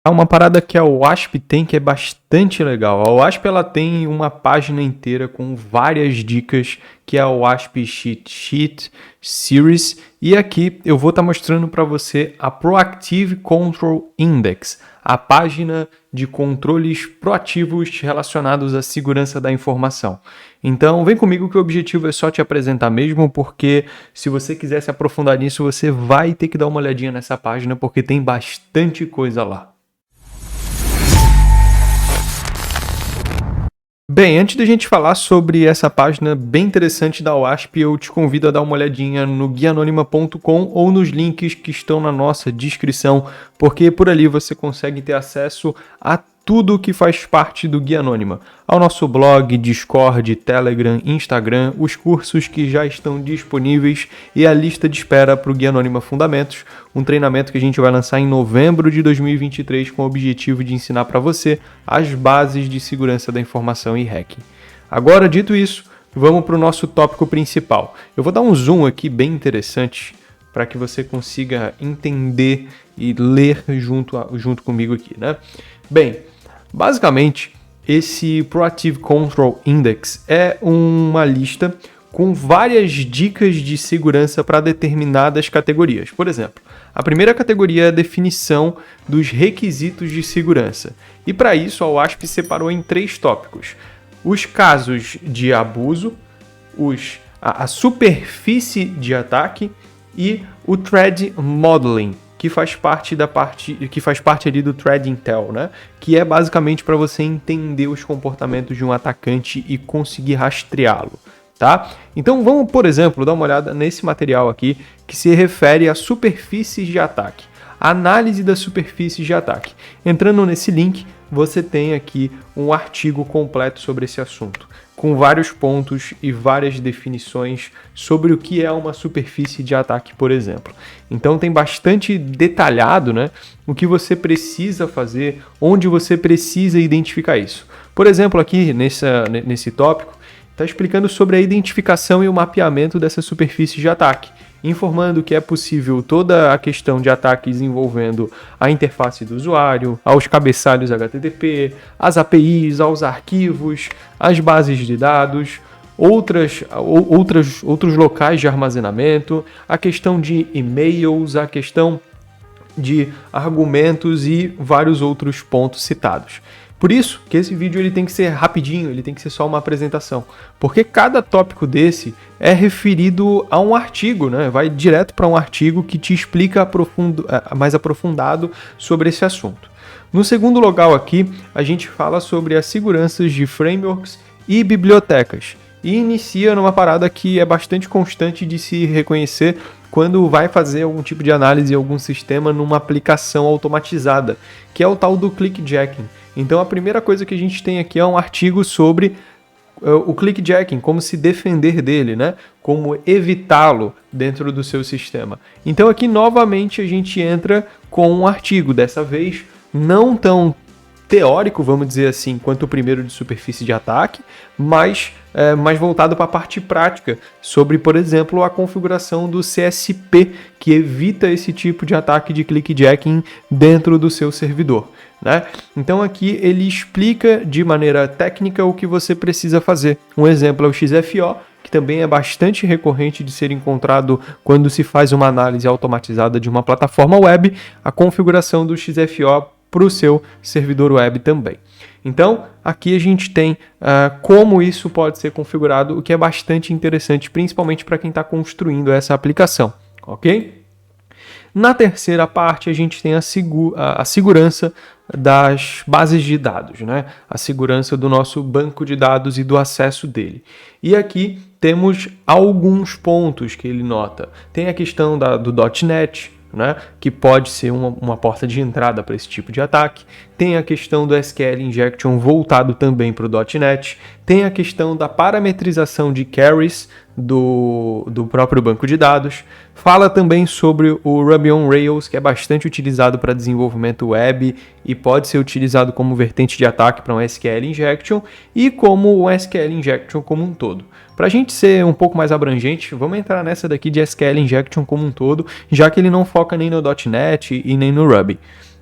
Há uma parada que a WASP tem que é bastante legal. A WASP ela tem uma página inteira com várias dicas, que é a WASP Cheat Sheet Series. E aqui eu vou estar mostrando para você a Proactive Control Index, a página de controles proativos relacionados à segurança da informação. Então vem comigo que o objetivo é só te apresentar mesmo, porque se você quiser se aprofundar nisso, você vai ter que dar uma olhadinha nessa página, porque tem bastante coisa lá. Bem, antes da gente falar sobre essa página bem interessante da WASP, eu te convido a dar uma olhadinha no guianonima.com ou nos links que estão na nossa descrição, porque por ali você consegue ter acesso a tudo que faz parte do Guia Anônima, ao nosso blog, Discord, Telegram, Instagram, os cursos que já estão disponíveis e a lista de espera para o Guia Anônima Fundamentos, um treinamento que a gente vai lançar em novembro de 2023 com o objetivo de ensinar para você as bases de segurança da informação e hacking. Agora, dito isso, vamos para o nosso tópico principal. Eu vou dar um zoom aqui bem interessante para que você consiga entender e ler junto comigo aqui, né? Bem, basicamente, esse Proactive Control Index é uma lista com várias dicas de segurança para determinadas categorias. Por exemplo, a primeira categoria é a definição dos requisitos de segurança. E para isso, a WASP separou em 3 tópicos: os casos de abuso, a superfície de ataque e o threat modeling, que faz parte ali do Threat Intel, né? Que é basicamente para você entender os comportamentos de um atacante e conseguir rastreá-lo, tá? Então vamos, por exemplo, dar uma olhada nesse material aqui que se refere a superfícies de ataque, análise das superfícies de ataque. Entrando nesse link, você tem aqui um artigo completo sobre esse assunto, com vários pontos e várias definições sobre o que é uma superfície de ataque, por exemplo. Então tem bastante detalhado, né, o que você precisa fazer, onde você precisa identificar isso. Por exemplo, aqui nesse tópico, está explicando sobre a identificação e o mapeamento dessa superfície de ataque, informando que é possível toda a questão de ataques envolvendo a interface do usuário, aos cabeçalhos HTTP, as APIs, aos arquivos, as bases de dados, outros locais de armazenamento, a questão de e-mails, a questão de argumentos e vários outros pontos citados. Por isso que esse vídeo ele tem que ser rapidinho, ele tem que ser só uma apresentação, porque cada tópico desse é referido a um artigo, né? Vai direto para um artigo que te explica mais aprofundado sobre esse assunto. No segundo local aqui, a gente fala sobre as seguranças de frameworks e bibliotecas, e inicia numa parada que é bastante constante de se reconhecer quando vai fazer algum tipo de análise em algum sistema numa aplicação automatizada, que é o tal do clickjacking. Então a primeira coisa que a gente tem aqui é um artigo sobre o clickjacking, como se defender dele, né? Como evitá-lo dentro do seu sistema. Então aqui novamente a gente entra com um artigo, dessa vez não tão teórico, vamos dizer assim, quanto o primeiro de superfície de ataque, mas mais voltado para a parte prática, sobre, por exemplo, a configuração do CSP, que evita esse tipo de ataque de clickjacking dentro do seu servidor, né? Então aqui ele explica de maneira técnica o que você precisa fazer. Um exemplo é o XFO, que também é bastante recorrente de ser encontrado quando se faz uma análise automatizada de uma plataforma web, a configuração do XFO para o seu servidor web também. Então, aqui a gente tem como isso pode ser configurado, o que é bastante interessante, principalmente para quem está construindo essa aplicação, ok? Na terceira parte, a gente tem a segurança das bases de dados, né? A segurança do nosso banco de dados e do acesso dele. E aqui temos alguns pontos que ele nota. Tem a questão do .NET, né, que pode ser uma porta de entrada para esse tipo de ataque. Tem a questão do SQL Injection voltado também para o .NET. Tem a questão da parametrização de carries do próprio banco de dados. Fala também sobre o Ruby on Rails, que é bastante utilizado para desenvolvimento web e pode ser utilizado como vertente de ataque para um SQL Injection e como o SQL Injection como um todo. Para a gente ser um pouco mais abrangente, vamos entrar nessa daqui de SQL Injection como um todo, já que ele não foca nem no .NET e nem no Ruby.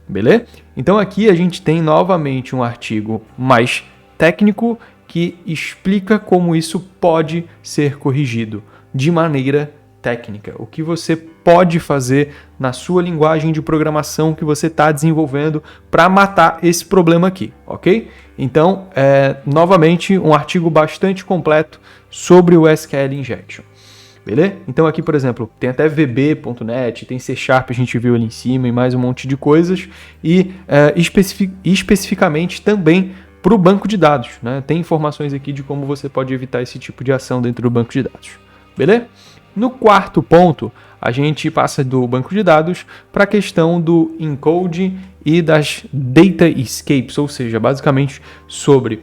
beleza? Então aqui a gente tem novamente um artigo mais técnico que explica como isso pode ser corrigido de maneira técnica. O que você pode fazer na sua linguagem de programação que você está desenvolvendo para matar esse problema aqui, ok? Então, novamente, um artigo bastante completo sobre o SQL Injection. Beleza? Então aqui, por exemplo, tem até vb.net, tem C#, a gente viu ali em cima, e mais um monte de coisas. E especificamente também para o banco de dados, né? Tem informações aqui de como você pode evitar esse tipo de ação dentro do banco de dados. Beleza? No quarto ponto, a gente passa do banco de dados para a questão do encode e das data escapes, ou seja, basicamente sobre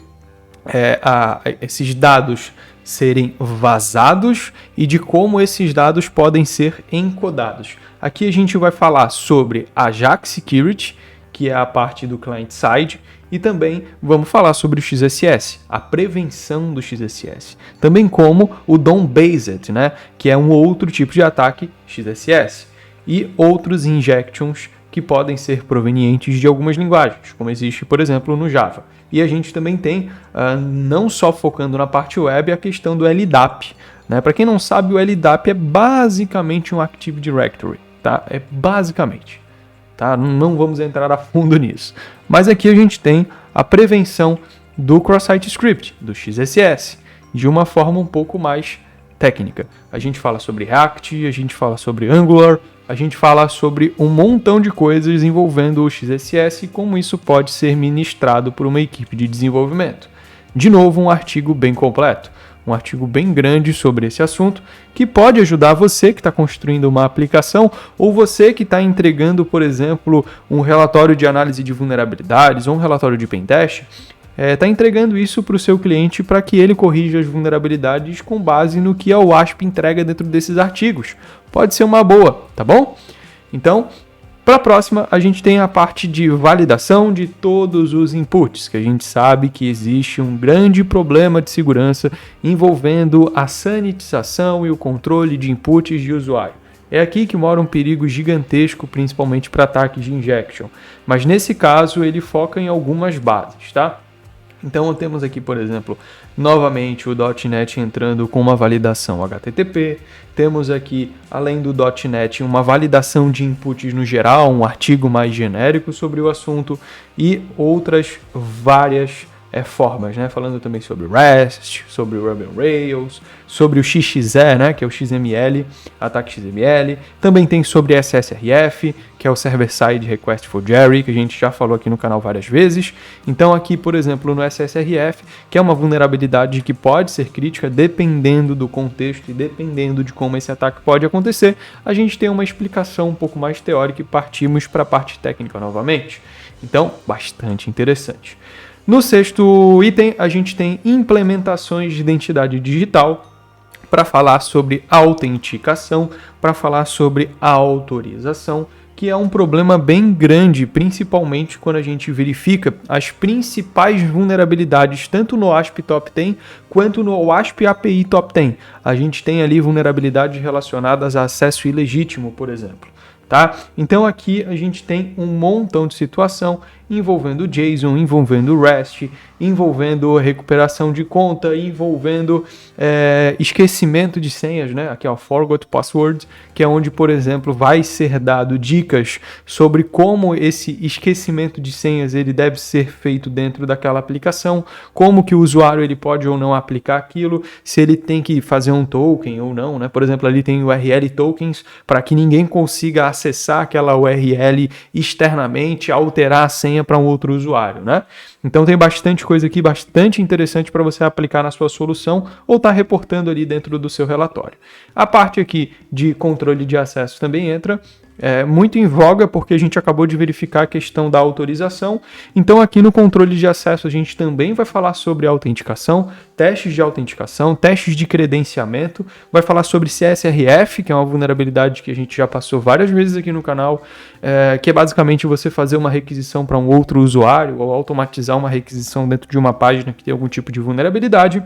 esses dados serem vazados e de como esses dados podem ser encodados. Aqui a gente vai falar sobre a Ajax Security, que é a parte do client-side, e também vamos falar sobre o XSS, a prevenção do XSS. Também como o DOM-based, né, que é um outro tipo de ataque XSS. E outros injections que podem ser provenientes de algumas linguagens, como existe, por exemplo, no Java. E a gente também tem, não só focando na parte web, a questão do LDAP. Né? Para quem não sabe, o LDAP é basicamente um Active Directory. Tá? É basicamente. Tá? Não vamos entrar a fundo nisso. Mas aqui a gente tem a prevenção do Cross-Site Script, do XSS, de uma forma um pouco mais técnica. A gente fala sobre React, a gente fala sobre Angular, a gente fala sobre um montão de coisas envolvendo o XSS e como isso pode ser ministrado por uma equipe de desenvolvimento. De novo, um artigo bem completo, um artigo bem grande sobre esse assunto, que pode ajudar você que está construindo uma aplicação ou você que está entregando, por exemplo, um relatório de análise de vulnerabilidades ou um relatório de pentest, está entregando isso para o seu cliente para que ele corrija as vulnerabilidades com base no que a WASP entrega dentro desses artigos. Pode ser uma boa, tá bom? Então, para a próxima, a gente tem a parte de validação de todos os inputs, que a gente sabe que existe um grande problema de segurança envolvendo a sanitização e o controle de inputs de usuário. É aqui que mora um perigo gigantesco, principalmente para ataques de injection. Mas nesse caso, ele foca em algumas bases, tá? Então temos aqui, por exemplo, novamente o .NET entrando com uma validação HTTP. Temos aqui, além do .NET, uma validação de inputs no geral, um artigo mais genérico sobre o assunto e outras várias formas, né? Falando também sobre REST, sobre o Ruby on Rails, sobre o XXE, né? Que é o XML, ataque XML. Também tem sobre SSRF, que é o Server-Side Request for Jerry, que a gente já falou aqui no canal várias vezes. Então aqui, por exemplo, no SSRF, que é uma vulnerabilidade que pode ser crítica dependendo do contexto e dependendo de como esse ataque pode acontecer, a gente tem uma explicação um pouco mais teórica e partimos para a parte técnica novamente. Então, bastante interessante. No sexto item, a gente tem implementações de identidade digital para falar sobre autenticação, para falar sobre a autorização, que é um problema bem grande, principalmente quando a gente verifica as principais vulnerabilidades, tanto no WASP Top 10 quanto no WASP API Top 10. A gente tem ali vulnerabilidades relacionadas a acesso ilegítimo, por exemplo. Tá? Então aqui a gente tem um montão de situação envolvendo JSON, envolvendo REST, envolvendo recuperação de conta, envolvendo esquecimento de senhas, né? Aqui é o Forgot Passwords, que é onde, por exemplo, vai ser dado dicas sobre como esse esquecimento de senhas ele deve ser feito dentro daquela aplicação, como que o usuário ele pode ou não aplicar aquilo, se ele tem que fazer um token ou não, né? Por exemplo, ali tem URL tokens para que ninguém consiga acessar aquela URL externamente, alterar a senha para um outro usuário, né? Então tem bastante coisa aqui, bastante interessante para você aplicar na sua solução ou estar reportando ali dentro do seu relatório. A parte aqui de controle de acesso também entra muito em voga porque a gente acabou de verificar a questão da autorização. Então aqui no controle de acesso a gente também vai falar sobre autenticação, testes de autenticação, testes de credenciamento, vai falar sobre CSRF, que é uma vulnerabilidade que a gente já passou várias vezes aqui no canal, que é basicamente você fazer uma requisição para um outro usuário ou automatizar uma requisição dentro de uma página que tem algum tipo de vulnerabilidade.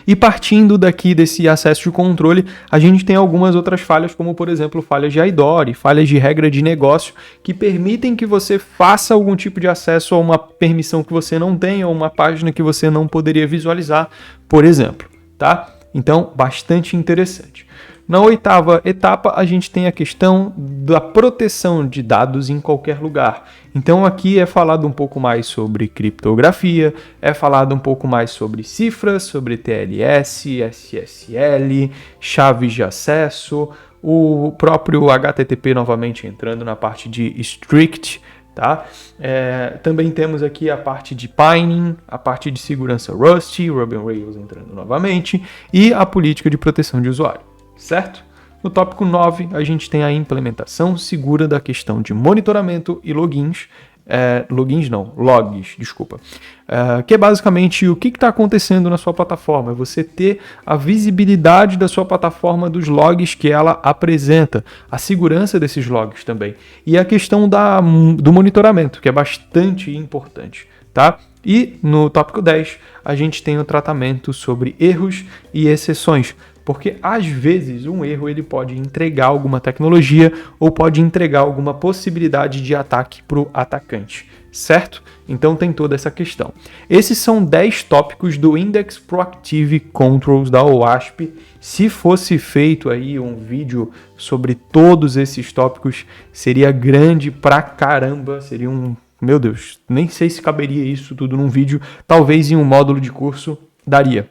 E partindo daqui desse acesso de controle, a gente tem algumas outras falhas, como por exemplo falhas de IDOR, falhas de regra de negócio, que permitem que você faça algum tipo de acesso a uma permissão que você não tem, ou uma página que você não poderia visualizar, por exemplo, tá? Então, bastante interessante. Na 8ª etapa, a gente tem a questão da proteção de dados em qualquer lugar. Então aqui é falado um pouco mais sobre criptografia, é falado um pouco mais sobre cifras, sobre TLS, SSL, chaves de acesso, o próprio HTTP novamente entrando na parte de strict, tá? Também temos aqui a parte de pinning, a parte de segurança Rust, Ruby on Rails entrando novamente, e a política de proteção de usuário. Certo? No tópico 9, a gente tem a implementação segura da questão de monitoramento e logs, desculpa. Que é basicamente o que está acontecendo na sua plataforma. É você ter a visibilidade da sua plataforma dos logs que ela apresenta, a segurança desses logs também. E a questão do monitoramento, que é bastante importante, tá? E no tópico 10, a gente tem o tratamento sobre erros e exceções. Porque às vezes um erro ele pode entregar alguma tecnologia ou pode entregar alguma possibilidade de ataque para o atacante, certo? Então tem toda essa questão. Esses são 10 tópicos do Index Proactive Controls da OWASP. Se fosse feito aí um vídeo sobre todos esses tópicos, seria grande pra caramba, seria meu Deus, nem sei se caberia isso tudo num vídeo, talvez em um módulo de curso daria.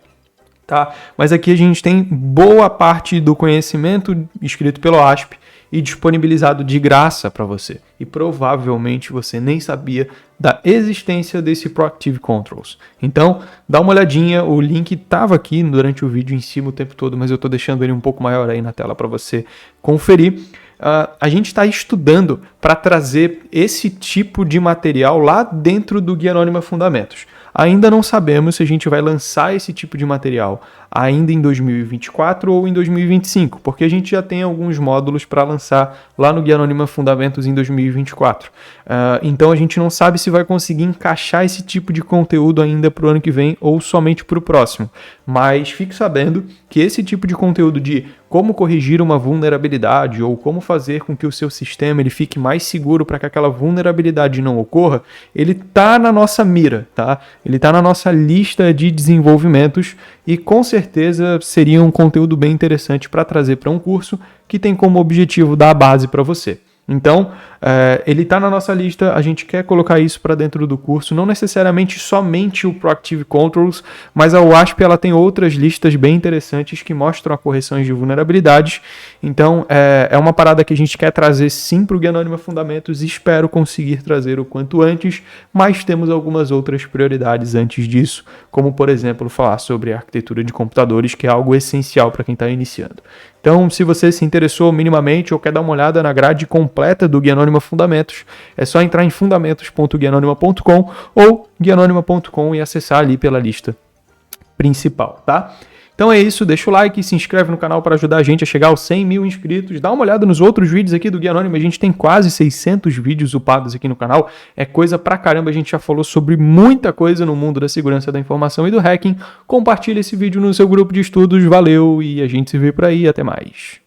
Tá? Mas aqui a gente tem boa parte do conhecimento escrito pelo OWASP e disponibilizado de graça para você. E provavelmente você nem sabia da existência desse Proactive Controls. Então, dá uma olhadinha, o link estava aqui durante o vídeo em cima o tempo todo, mas eu estou deixando ele um pouco maior aí na tela para você conferir. A gente está estudando para trazer esse tipo de material lá dentro do Guia Anônima Fundamentos. Ainda não sabemos se a gente vai lançar esse tipo de material ainda em 2024 ou em 2025, porque a gente já tem alguns módulos para lançar lá no Guia Anônima Fundamentos em 2024. Então a gente não sabe se vai conseguir encaixar esse tipo de conteúdo ainda para o ano que vem ou somente para o próximo. Mas fique sabendo que esse tipo de conteúdo de como corrigir uma vulnerabilidade ou como fazer com que o seu sistema ele fique mais seguro para que aquela vulnerabilidade não ocorra, ele está na nossa mira, tá? Ele está na nossa lista de desenvolvimentos e com certeza seria um conteúdo bem interessante para trazer para um curso que tem como objetivo dar a base para você. Então, ele está na nossa lista, a gente quer colocar isso para dentro do curso, não necessariamente somente o Proactive Controls, mas a OWASP ela tem outras listas bem interessantes que mostram a correções de vulnerabilidades. Então, é uma parada que a gente quer trazer sim para o Guia Anônima Fundamentos e espero conseguir trazer o quanto antes, mas temos algumas outras prioridades antes disso, como, por exemplo, falar sobre a arquitetura de computadores, que é algo essencial para quem está iniciando. Então, se você se interessou minimamente ou quer dar uma olhada na grade completa do Guia Anônima Fundamentos, é só entrar em fundamentos.guianonima.com ou guianonima.com e acessar ali pela lista principal, tá? Então é isso, deixa o like, se inscreve no canal para ajudar a gente a chegar aos 100 mil inscritos, dá uma olhada nos outros vídeos aqui do Guia Anônimo, a gente tem quase 600 vídeos upados aqui no canal, é coisa pra caramba, a gente já falou sobre muita coisa no mundo da segurança da informação e do hacking, compartilha esse vídeo no seu grupo de estudos, valeu e a gente se vê por aí, até mais.